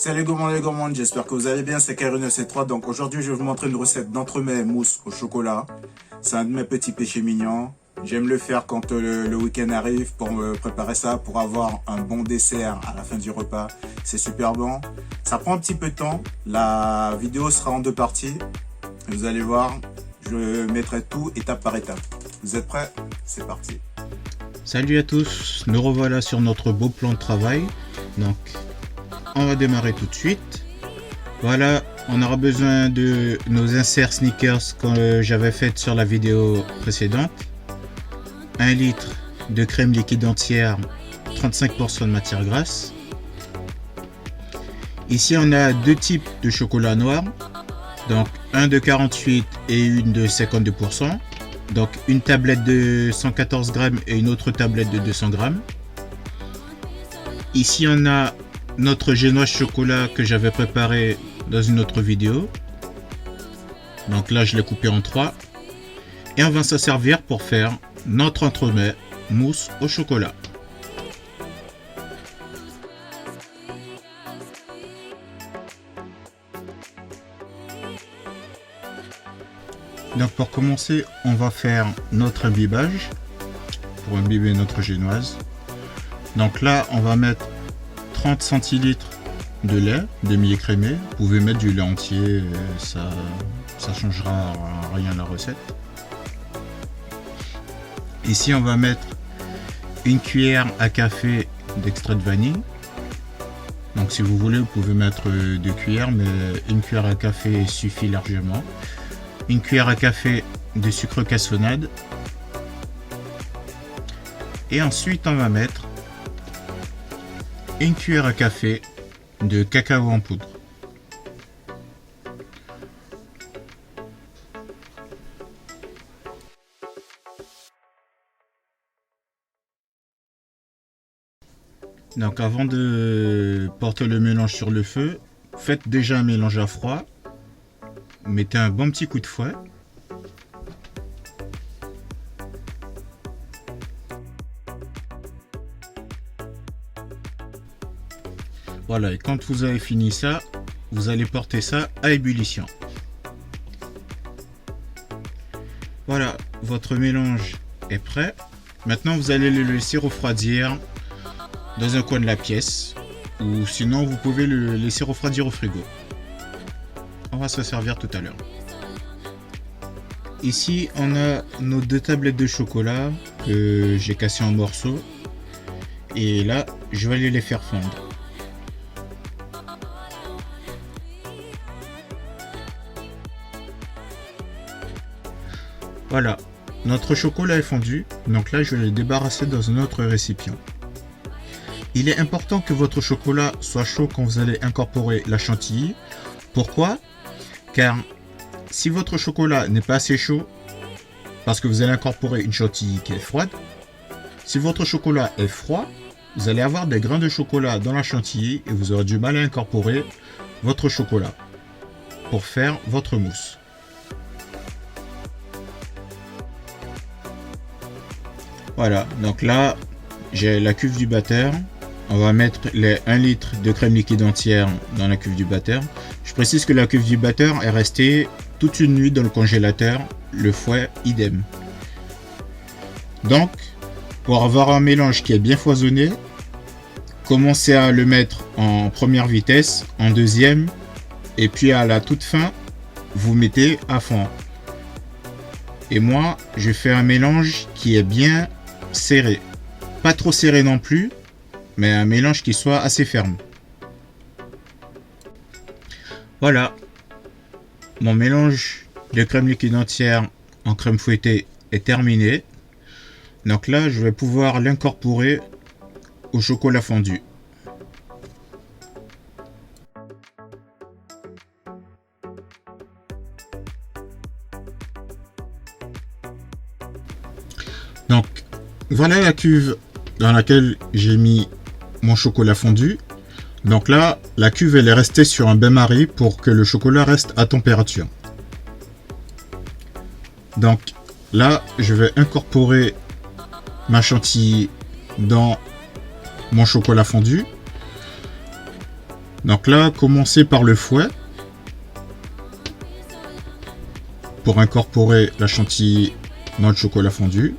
Salut les gourmands, j'espère que vous allez bien, c'est K9C3. Donc aujourd'hui je vais vous montrer une recette d'entremets mousse au chocolat. C'est un de mes petits péchés mignons. J'aime le faire quand le week-end arrive pour me préparer ça, pour avoir un bon dessert à la fin du repas. C'est super bon. Ça prend un petit peu de temps. La vidéo sera en deux parties. Vous allez voir, je mettrai tout étape par étape. Vous êtes prêts? C'est parti. Salut à tous, nous revoilà sur notre beau plan de travail. Donc on va démarrer tout de suite. Voilà, on aura besoin de nos inserts sneakers que j'avais fait sur la vidéo précédente. 1 litre de crème liquide entière, 35% de matière grasse. Ici on a deux types de chocolat noir, donc un de 48 et une de 52%. Donc une tablette de 114 grammes et une autre tablette de 200 grammes. Ici on a notre génoise chocolat que j'avais préparé dans une autre vidéo. Donc là je l'ai coupé en 3. Et on va s'en servir pour faire notre entremets mousse au chocolat. Donc pour commencer, on va faire notre imbibage pour imbiber notre génoise. Donc là, on va mettre 30 centilitres de lait demi-écrémé. Vous pouvez mettre du lait entier, ça changera rien à la recette. Ici, on va mettre une cuillère à café d'extrait de vanille. Donc si vous voulez, vous pouvez mettre 2 cuillères, mais une cuillère à café suffit largement. Une cuillère à café de sucre cassonade. Et ensuite, on va mettre une cuillère à café de cacao en poudre. Donc avant de porter le mélange sur le feu, faites déjà un mélange à froid. Mettez un bon petit coup de fouet. Voilà, et quand vous avez fini ça, vous allez porter ça à ébullition. Voilà, votre mélange est prêt. Maintenant, vous allez le laisser refroidir dans un coin de la pièce. Ou sinon, vous pouvez le laisser refroidir au frigo. On va se servir tout à l'heure. Ici, on a nos 2 tablettes de chocolat que j'ai cassées en morceaux. Et là, je vais aller les faire fondre. Voilà, notre chocolat est fondu. Donc là, je vais le débarrasser dans un autre récipient. Il est important que votre chocolat soit chaud quand vous allez incorporer la chantilly. Pourquoi ? Car si votre chocolat n'est pas assez chaud, parce que vous allez incorporer une chantilly qui est froide, si votre chocolat est froid, vous allez avoir des grains de chocolat dans la chantilly et vous aurez du mal à incorporer votre chocolat pour faire votre mousse. Voilà, donc là, j'ai la cuve du batteur. On va mettre les 1 litre de crème liquide entière dans la cuve du batteur. Je précise que la cuve du batteur est restée toute une nuit dans le congélateur, le fouet idem. Donc, pour avoir un mélange qui est bien foisonné, commencez à le mettre en première vitesse, en deuxième, et puis à la toute fin, vous mettez à fond. Et moi, je fais un mélange qui est bien serré. Pas trop serré non plus, mais un mélange qui soit assez ferme. Voilà, mon mélange de crème liquide entière en crème fouettée est terminé. Donc là, je vais pouvoir l'incorporer au chocolat fondu. Donc voilà la cuve dans laquelle j'ai mis mon chocolat fondu. Donc là, la cuve elle est restée sur un bain-marie pour que le chocolat reste à température. Donc là, je vais incorporer ma chantilly dans mon chocolat fondu. Donc là, commencez par le fouet pour incorporer la chantilly dans le chocolat fondu.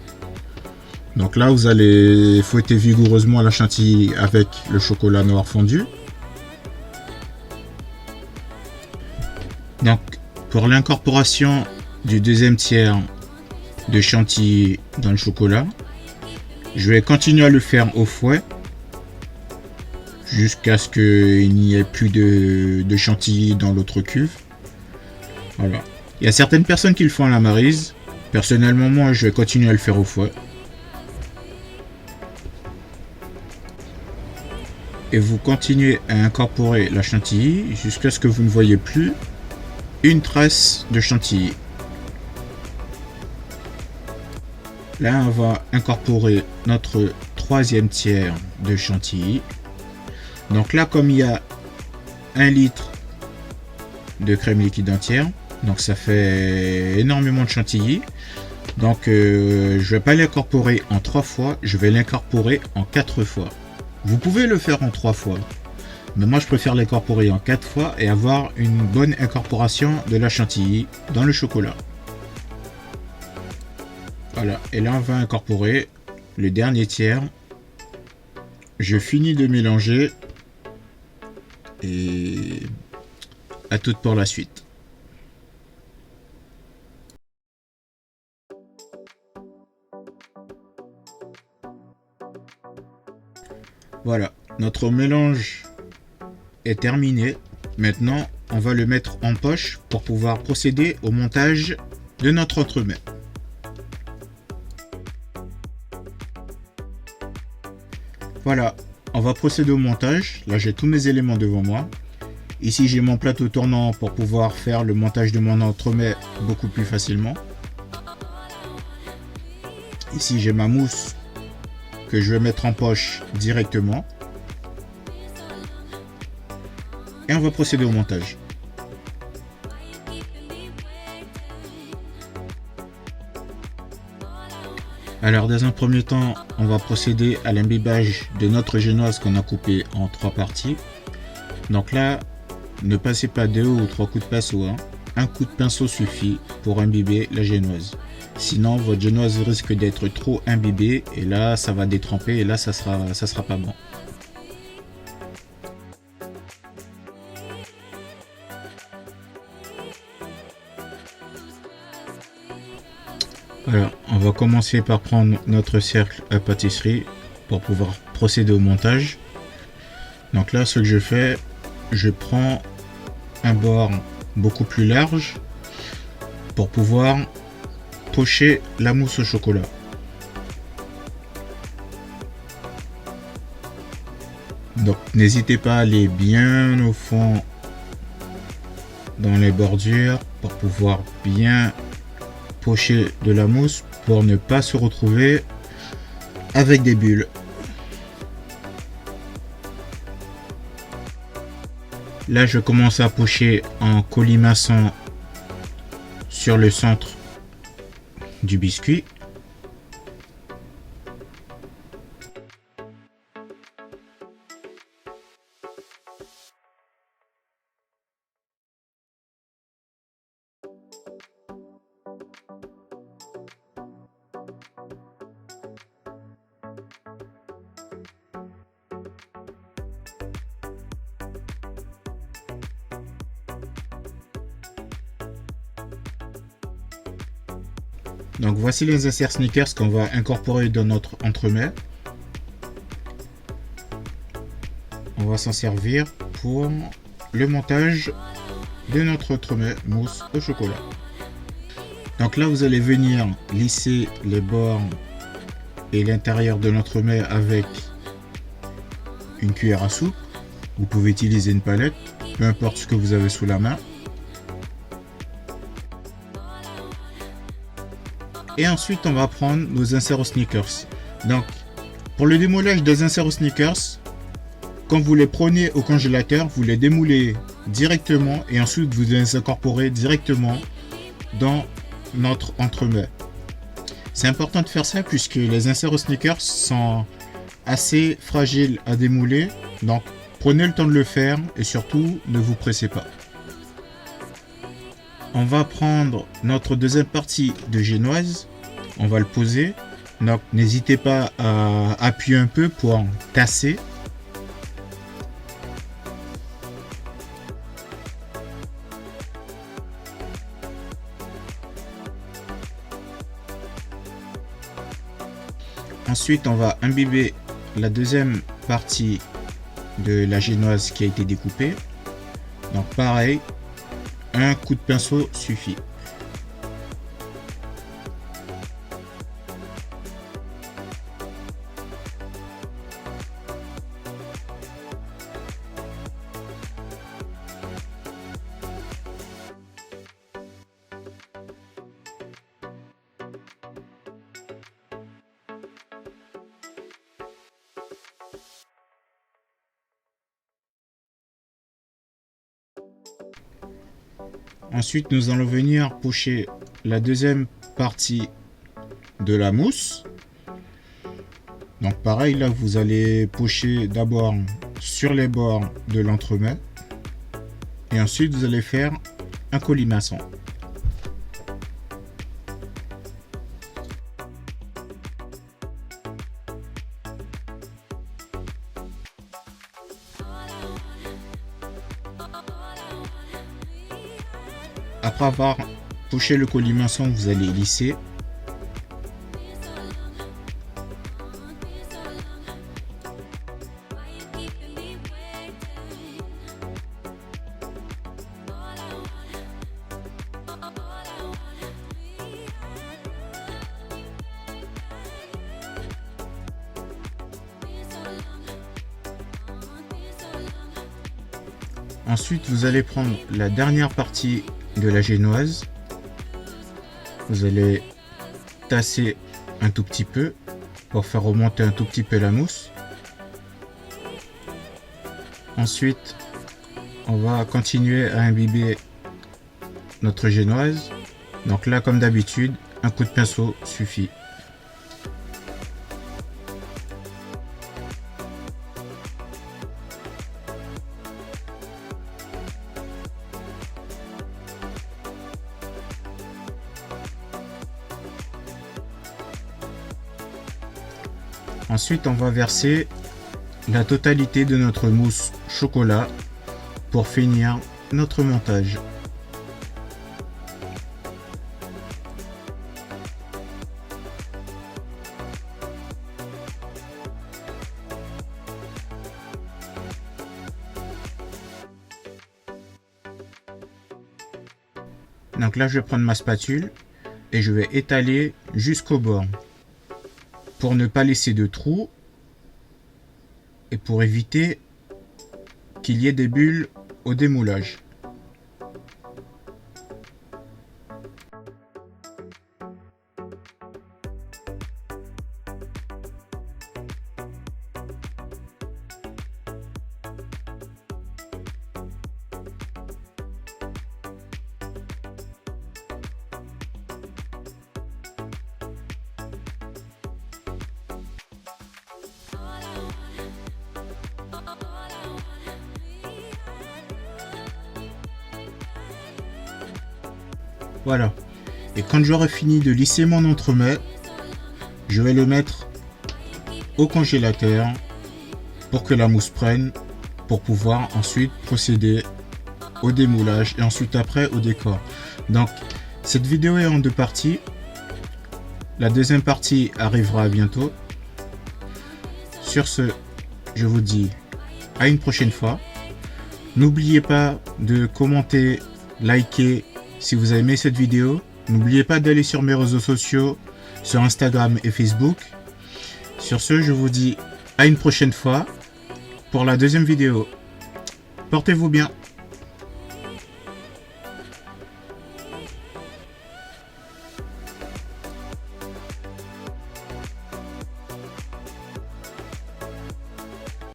Donc là, vous allez fouetter vigoureusement la chantilly avec le chocolat noir fondu. Donc, pour l'incorporation du deuxième tiers de chantilly dans le chocolat, je vais continuer à le faire au fouet jusqu'à ce qu'il n'y ait plus de chantilly dans l'autre cuve. Voilà. Il y a certaines personnes qui le font à la maryse. Personnellement, moi, je vais continuer à le faire au fouet. Et vous continuez à incorporer la chantilly jusqu'à ce que vous ne voyez plus une trace de chantilly. Là, on va incorporer notre troisième tiers de chantilly. Donc là, comme il y a 1 litre de crème liquide entière, donc ça fait énormément de chantilly. Donc je vais pas l'incorporer en 3 fois, je vais l'incorporer en 4 fois. Vous pouvez le faire en 3 fois, mais moi je préfère l'incorporer en 4 fois et avoir une bonne incorporation de la chantilly dans le chocolat. Voilà, et là on va incorporer le dernier tiers. Je finis de mélanger et à toute pour la suite. Voilà, notre mélange est terminé. Maintenant, on va le mettre en poche pour pouvoir procéder au montage de notre entremets. Voilà, on va procéder au montage. Là, j'ai tous mes éléments devant moi. Ici, j'ai mon plateau tournant pour pouvoir faire le montage de mon entremets beaucoup plus facilement. Ici, j'ai ma mousse que je vais mettre en poche directement. Et on va procéder au montage. Alors dans un premier temps, on va procéder à l'imbibage de notre génoise qu'on a coupée en 3 parties. Donc là, ne passez pas 2 ou 3 coups de pinceau. Un coup de pinceau suffit pour imbiber la génoise. Sinon, votre génoise risque d'être trop imbibée et là, ça va détremper et là, ça sera pas bon. Alors, on va commencer par prendre notre cercle à pâtisserie pour pouvoir procéder au montage. Donc là, ce que je fais, je prends un bord beaucoup plus large pour pouvoir pocher la mousse au chocolat. Donc n'hésitez pas à aller bien au fond dans les bordures pour pouvoir bien pocher de la mousse pour ne pas se retrouver avec des bulles. Là, je commence à pocher en colimaçon sur le centre du biscuit. Donc voici les inserts Snickers qu'on va incorporer dans notre entremets. On va s'en servir pour le montage de notre entremets mousse au chocolat. Donc là, vous allez venir lisser les bords et l'intérieur de l'entremet avec une cuillère à soupe. Vous pouvez utiliser une palette, peu importe ce que vous avez sous la main. Et ensuite, on va prendre nos inserts aux Snickers. Donc, pour le démoulage des inserts aux Snickers, quand vous les prenez au congélateur, vous les démoulez directement et ensuite vous les incorporez directement dans notre entremets. C'est important de faire ça puisque les inserts aux Snickers sont assez fragiles à démouler. Donc, Prenez le temps de le faire et surtout ne vous pressez pas. On va prendre notre deuxième partie de génoise, on va le poser. Donc n'hésitez pas à appuyer un peu pour tasser. Ensuite, on va imbiber la deuxième partie de la génoise qui a été découpée. Donc pareil, un coup de pinceau suffit. Ensuite, nous allons venir pocher la deuxième partie de la mousse. Donc pareil, là vous allez pocher d'abord sur les bords de l'entremet et ensuite vous allez faire un colimaçon. Après avoir poché le colimaçon, vous allez lisser. Ensuite, vous allez prendre la dernière partie de la génoise. Vous allez tasser un tout petit peu pour faire remonter un tout petit peu la mousse. Ensuite, on va continuer à imbiber notre génoise. Donc là, comme d'habitude, un coup de pinceau suffit. Ensuite, on va verser la totalité de notre mousse chocolat pour finir notre montage. Donc là, je vais prendre ma spatule et je vais étaler jusqu'au bord pour ne pas laisser de trous et pour éviter qu'il y ait des bulles au démoulage. Voilà. Et quand j'aurai fini de lisser mon entremet, je vais le mettre au congélateur pour que la mousse prenne, pour pouvoir ensuite procéder au démoulage et ensuite après au décor. Donc cette vidéo est en deux parties. La deuxième partie arrivera bientôt. Sur ce, je vous dis à une prochaine fois. N'oubliez pas de commenter, liker si vous avez aimé cette vidéo. N'oubliez pas d'aller sur mes réseaux sociaux, sur Instagram et Facebook. Sur ce, je vous dis à une prochaine fois pour la deuxième vidéo. Portez-vous bien.